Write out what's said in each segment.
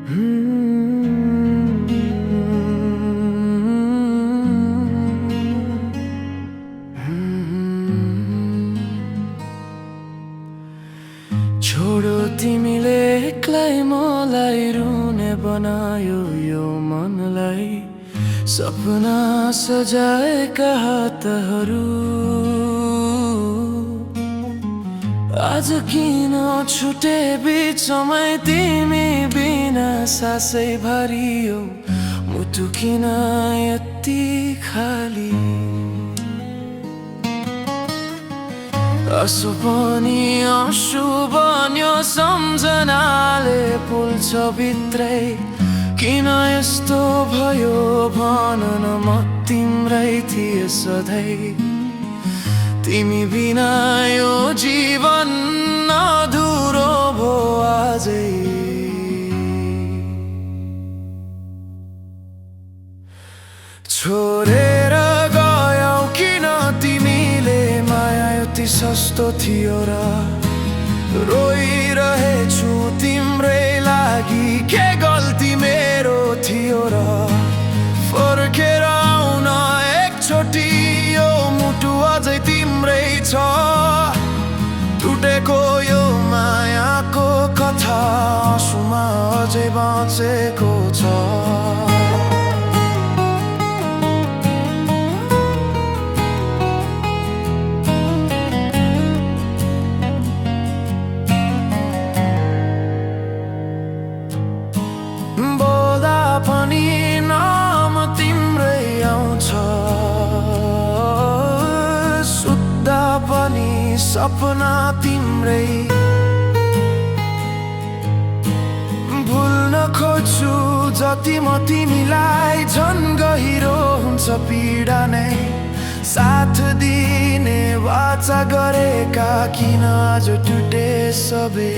छोडो तिमीले एक्लै मलाई रुने बनायो यो मनलाई सपना सजाएका हातहरू आज किन छुटे बिचमै तिमी बिना सासै भरियो मुटु किन यति खाली आँसु पनि आँसु बन्यो सम्झनाले पुल्छ भित्रै किन यस्तो भयो भन न म तिम्रै थिए सधैँ तिमी बिना यो जीवन अधुरो भो आजै छोडेर गयौ किन तिमीले माया यति सस्तो थियो र रोइरहेछु तिम्रै लागि के गल्ती मेरो थियो र फर्केर आउन एकचोटि यो मुटु अझै तिम्रै छ टुटेको यो मायाको कथा आँसुमा अझै बाँचेको छ पनि नाम तिम्रै आउँछ सुत्दा पनि सपना तिम्रै भुल्न खोज्छु जति म तिमीलाई झन् गहिरो हुन्छ पीडा नै साथ दिने वाचा गरेका किन आज टुटे सबै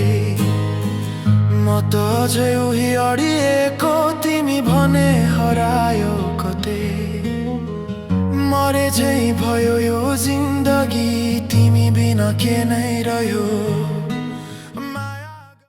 म त अझै उही अडिएको तिमी भने हरायो कतै मरे झै भयो यो जिन्दगी तिमी बिना के नै रह्यो।